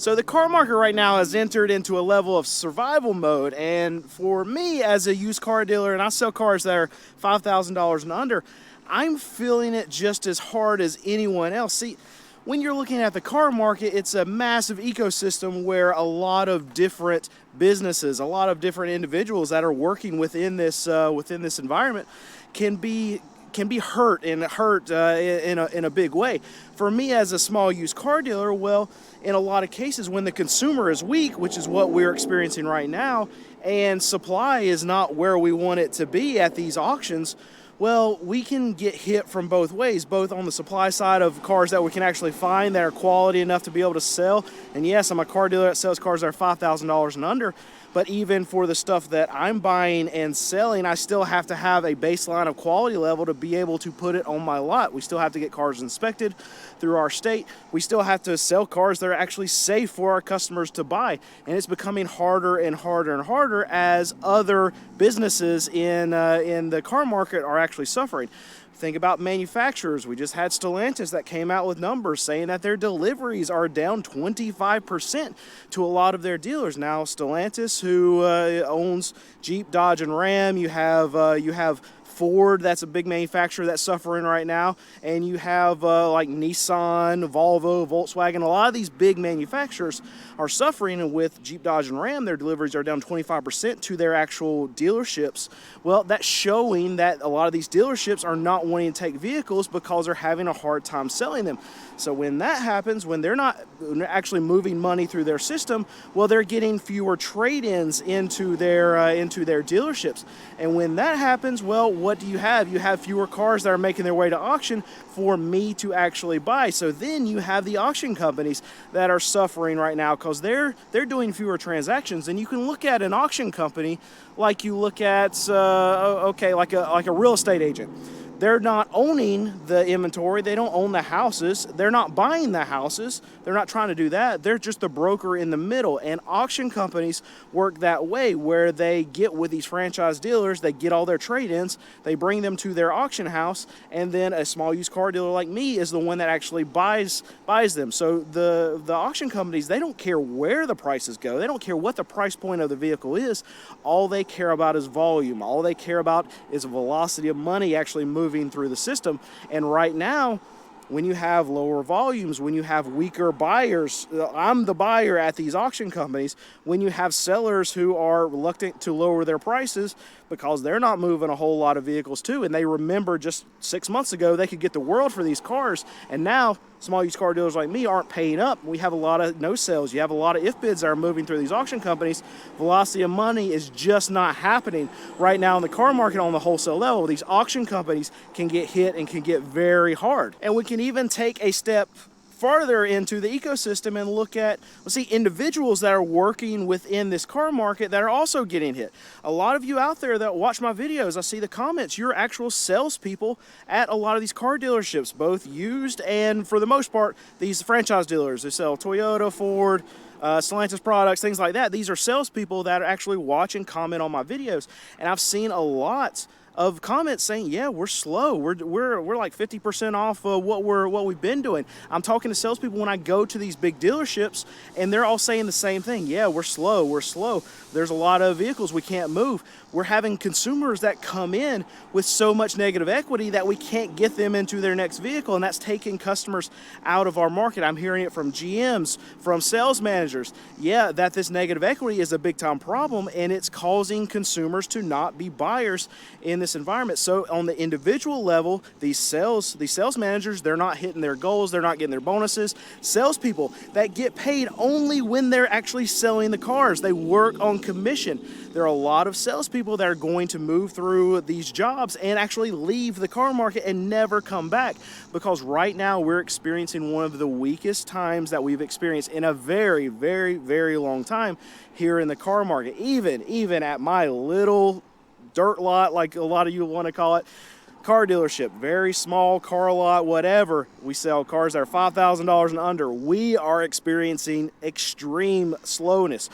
So the car market right now has entered into a level of survival mode, and for me as a used car dealer, and I sell cars that are $5,000 and under, I'm feeling it just as hard as anyone else. See, when you're looking at the car market, it's a massive ecosystem where a lot of different businesses, a lot of different individuals that are working within this environment can be hurt in a big way. For me as a small used car dealer, well, in a lot of cases when the consumer is weak, which is what we're experiencing right now, and supply is not where we want it to be at these auctions, well, we can get hit from both ways, both on the supply side of cars that we can actually find that are quality enough to be able to sell. And yes, I'm a car dealer that sells cars that are $5,000 and under, but even for the stuff that I'm buying and selling, I still have to have a baseline of quality level to be able to put it on my lot. We still have to get cars inspected through our state. We still have to sell cars that are actually safe for our customers to buy. And it's becoming harder and harder and harder as other businesses in the car market are actually suffering. Think about manufacturers. We just had Stellantis that came out with numbers saying that their deliveries are down 25% to a lot of their dealers. Now, Stellantis, who owns Jeep, Dodge, and Ram, you have Ford, that's a big manufacturer that's suffering right now, and you have like Nissan, Volvo, Volkswagen. A lot of these big manufacturers are suffering, and with Jeep, Dodge, and Ram, their deliveries are down 25% to their actual dealerships. Well, that's showing that a lot of these dealerships are not wanting to take vehicles because they're having a hard time selling them. So when that happens, when they're not actually moving money through their system, well, they're getting fewer trade-ins into their dealerships. And when that happens, well, what do you have? You have fewer cars that are making their way to auction for me to actually buy. So then you have the auction companies that are suffering right now because they're doing fewer transactions. And you can look at an auction company like you look at like a real estate agent. They're not owning the inventory. They don't own the houses. They're not buying the houses. They're not trying to do that. They're just the broker in the middle. And auction companies work that way, where they get with these franchise dealers, they get all their trade-ins, they bring them to their auction house, and then a small used car dealer like me is the one that actually buys them. So the auction companies, they don't care where the prices go. They don't care what the price point of the vehicle is. All they care about is volume. All they care about is velocity of money actually moving through the system. And right now, when you have lower volumes, when you have weaker buyers, I'm the buyer at these auction companies, when you have sellers who are reluctant to lower their prices because they're not moving a whole lot of vehicles too, and they remember just 6 months ago they could get the world for these cars, and now small used car dealers like me aren't paying up. We have a lot of no sales. You have a lot of if bids that are moving through these auction companies. Velocity of money is just not happening right now in the car market on the wholesale level. These auction companies can get hit and can get very hard. And we can even take a step farther into the ecosystem and look at, let's see, individuals that are working within this car market that are also getting hit. A lot of you out there that watch my videos, I see the comments, you're actual salespeople at a lot of these car dealerships, both used and, for the most part, these franchise dealers. They sell Toyota, Ford, Stellantis products, things like that. These are salespeople that actually watch and comment on my videos. And I've seen a lot of comments saying, yeah, we're slow. We're like 50% off what we've been doing. I'm talking to salespeople when I go to these big dealerships, and they're all saying the same thing. Yeah, we're slow. We're slow. There's a lot of vehicles we can't move. We're having consumers that come in with so much negative equity that we can't get them into their next vehicle, and that's taking customers out of our market. I'm hearing it from GMs, from sales managers. Yeah, that this negative equity is a big time problem, and it's causing consumers to not be buyers in this environment. So on the individual level, these sales managers, they're not hitting their goals. They're not getting their bonuses. Salespeople that get paid only when they're actually selling the cars. They work on commission. There are a lot of salespeople that are going to move through these jobs and actually leave the car market and never come back, because right now we're experiencing one of the weakest times that we've experienced in a very, very, very long time here in the car market. Even at my little dirt lot, like a lot of you want to call it, car dealership, very small car lot, whatever, we sell cars that are $5,000 and under. We are experiencing extreme slowness.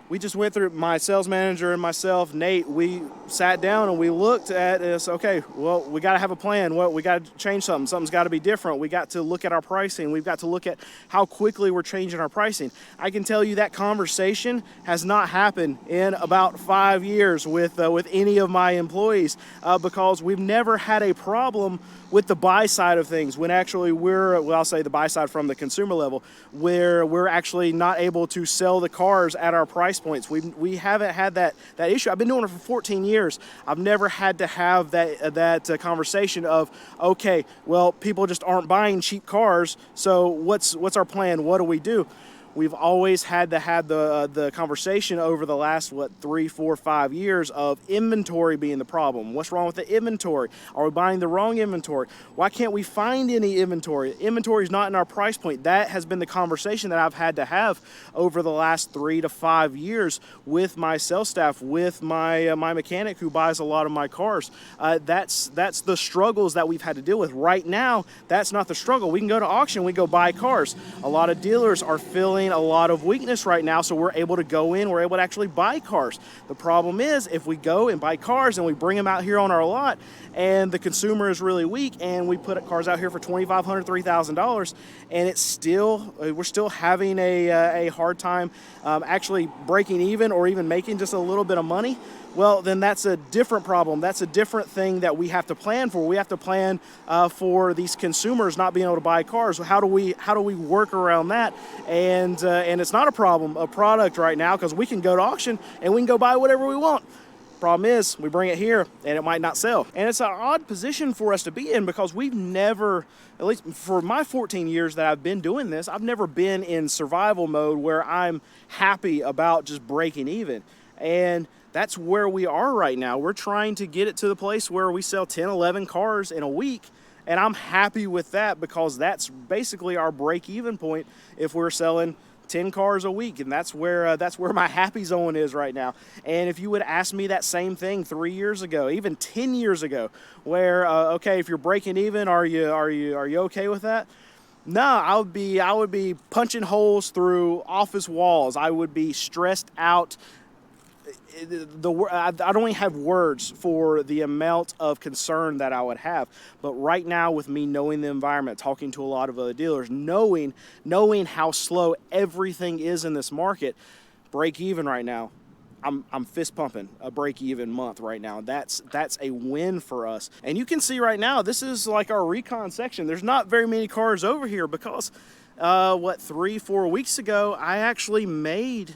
we just went through, my sales manager and myself, Nate, we sat down and we looked at this. Okay, well, we got to have a plan. Well, we got to change something. Something's got to be different. We got to look at our pricing. We've got to look at how quickly we're changing our pricing. I can tell you that conversation has not happened in about 5 years with any of my employees because we've never had a problem with the buy side of things when actually I'll say the buy side from the consumer level, where we're actually not able to sell the cars at our price points. We haven't had that issue. I've been doing it for 14 years. I've never had to have that conversation of, okay, well, people just aren't buying cheap cars, so what's our plan? What do we do? We've always had to have the conversation over the last, 3, 4, 5 years of inventory being the problem. What's wrong with the inventory? Are we buying the wrong inventory? Why can't we find any inventory? Inventory is not in our price point. That has been the conversation that I've had to have over the last 3 to 5 years with my sales staff, with my mechanic who buys a lot of my cars. That's the struggles that we've had to deal with. Right now, that's not the struggle. We can go to auction, we go buy cars. A lot of dealers are feeling a lot of weakness right now, so we're able to go in, we're able to actually buy cars. The problem is if we go and buy cars and we bring them out here on our lot and the consumer is really weak and we put cars out here for $2,500, $3,000 and we're still having a hard time actually breaking even or even making just a little bit of money, well, then that's a different problem. That's a different thing that we have to plan for. We have to plan for these consumers not being able to buy cars. How do we work around that? And it's not a problem, a product right now, because we can go to auction and we can go buy whatever we want. Problem is, we bring it here and it might not sell. And it's an odd position for us to be in because we've never, at least for my 14 years that I've been doing this, I've never been in survival mode where I'm happy about just breaking even. And that's where we are right now. We're trying to get it to the place where we sell 10, 11 cars in a week. And I'm happy with that because that's basically our break-even point if we're selling 10 cars a week, and that's where my happy zone is right now. And if you would ask me that same thing 3 years ago, even 10 years ago, where okay, if you're breaking even, are you okay with that? No, I would be punching holes through office walls. I would be stressed out. I don't even have words for the amount of concern that I would have. But right now, with me knowing the environment, talking to a lot of other dealers, knowing how slow everything is in this market, break even right now, I'm fist pumping a break even month right now. That's a win for us. And you can see right now, this is like our recon section. There's not very many cars over here because 3-4 weeks ago, I actually made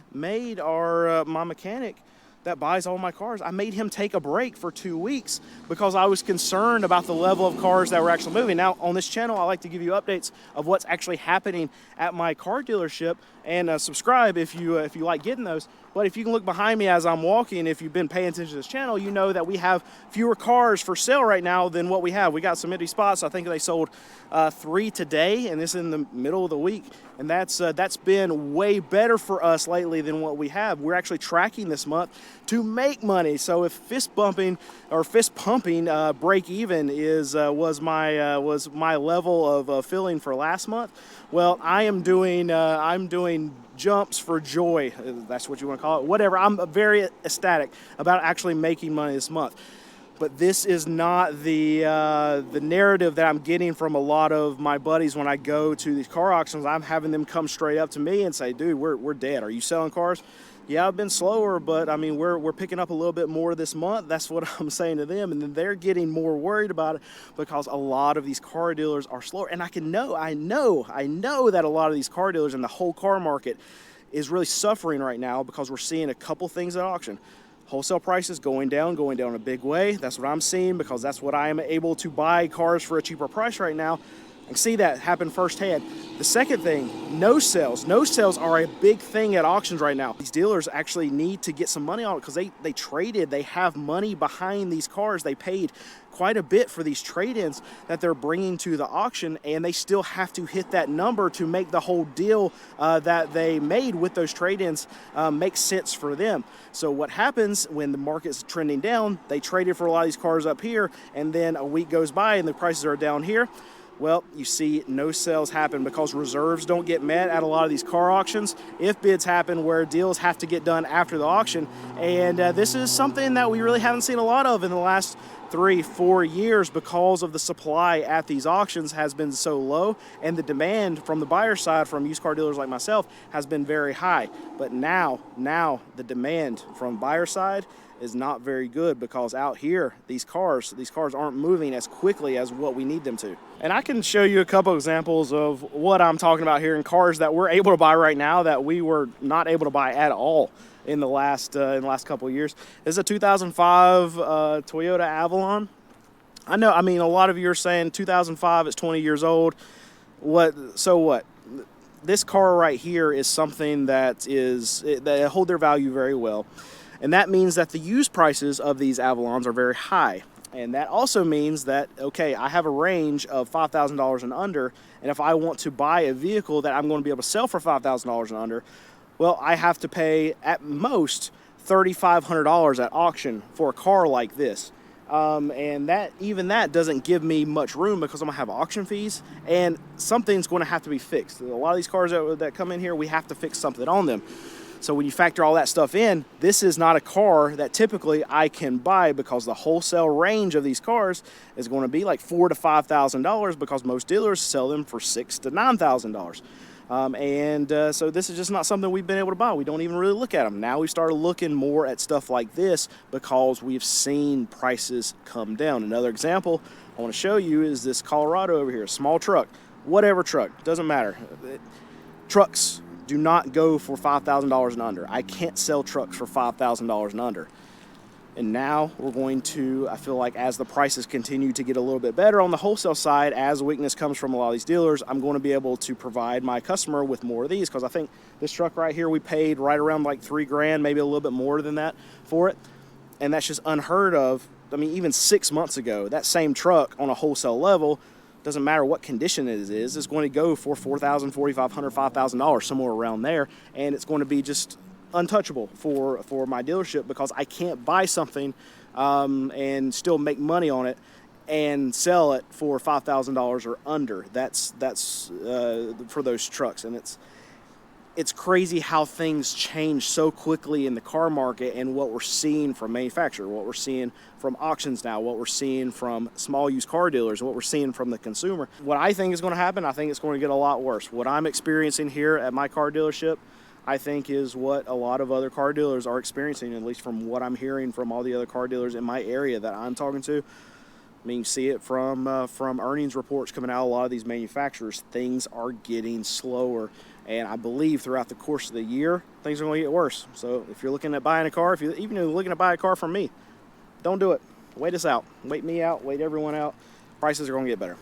our my mechanic that buys all my cars, I made him take a break for 2 weeks because I was concerned about the level of cars that were actually moving. Now, on this channel, I like to give you updates of what's actually happening at my car dealership, and subscribe if you like getting those. But if you can look behind me as I'm walking, if you've been paying attention to this channel, you know that we have fewer cars for sale right now than what we have. We got some empty spots. I think they sold 3 today, and this is in the middle of the week. And that's been way better for us lately than what we have. We're actually tracking this month to make money. So if fist pumping break even was my level of feeling for last month, well, I'm doing jumps for joy. That's what you want to call it. Whatever. I'm very ecstatic about actually making money this month. But this is not the narrative that I'm getting from a lot of my buddies when I go to these car auctions. I'm having them come straight up to me and say, dude, we're dead. Are you selling cars? Yeah, I've been slower, but I mean, we're picking up a little bit more this month. That's what I'm saying to them. And then they're getting more worried about it because a lot of these car dealers are slower. And I know that a lot of these car dealers and the whole car market is really suffering right now because we're seeing a couple things at auction. Wholesale prices going down in a big way. That's what I'm seeing because that's what I am able to buy cars for a cheaper price right now. I can see that happen firsthand. The second thing, no sales. No sales are a big thing at auctions right now. These dealers actually need to get some money on it because they traded. They have money behind these cars. They paid quite a bit for these trade-ins that they're bringing to the auction, and they still have to hit that number to make the whole deal that they made with those trade-ins make sense for them. So what happens when the market's trending down, they traded for a lot of these cars up here, and then a week goes by and the prices are down here. Well, you see no sales happen because reserves don't get met at a lot of these car auctions if bids happen where deals have to get done after the auction. And this is something that we really haven't seen a lot of in the last 3-4 years because of the supply at these auctions has been so low, and the demand from the buyer side, from used car dealers like myself, has been very high. But now the demand from buyer side is not very good because out here these cars aren't moving as quickly as what we need them to. And I can show you a couple examples of what I'm talking about here in cars that we're able to buy right now that we were not able to buy at all in the last couple of years. This is a 2005 Toyota Avalon. I know, I mean, a lot of you are saying 2005, it's 20 years old. So what? This car right here is something that hold their value very well. And that means that the used prices of these Avalons are very high. And that also means that, okay, I have a range of $5,000 and under, and if I want to buy a vehicle that I'm going to be able to sell for $5,000 and under, well, I have to pay at most $3,500 at auction for a car like this. And that doesn't give me much room because I'm going to have auction fees, and something's going to have to be fixed. A lot of these cars that come in here, we have to fix something on them. So when you factor all that stuff in, this is not a car that typically I can buy because the wholesale range of these cars is going to be like $4,000 to $5,000 because most dealers sell them for $6,000 to $9,000. So this is just not something we've been able to buy. We don't even really look at them. Now we started looking more at stuff like this because we've seen prices come down. Another example I want to show you is this Colorado over here, small truck, whatever truck, doesn't matter. Trucks do not go for $5,000 and under. I can't sell trucks for $5,000 and under. And now we're going to, I feel like as the prices continue to get a little bit better on the wholesale side, as weakness comes from a lot of these dealers, I'm going to be able to provide my customer with more of these, because I think this truck right here, we paid right around like $3,000, maybe a little bit more than that for it. And that's just unheard of. I mean, even 6 months ago, that same truck on a wholesale level, doesn't matter what condition it is, it's going to go for $4,000, $4,500, $5,000, somewhere around there, and it's going to be just untouchable for my dealership because I can't buy something and still make money on it and sell it for $5,000 or under. That's for those trucks, and it's crazy how things change so quickly in the car market, and what we're seeing from manufacturer, what we're seeing from auctions now, what we're seeing from small used car dealers, what we're seeing from the consumer. What I think is going to happen, I think it's going to get a lot worse. What I'm experiencing here at my car dealership, I think is what a lot of other car dealers are experiencing, at least from what I'm hearing from all the other car dealers in my area that I'm talking to. I mean, you see it from earnings reports coming out of a lot of these manufacturers. Things are getting slower, and I believe throughout the course of the year, things are going to get worse. So if you're looking at buying a car, even if you're looking to buy a car from me, don't do it. Wait us out. Wait me out. Wait everyone out. Prices are going to get better.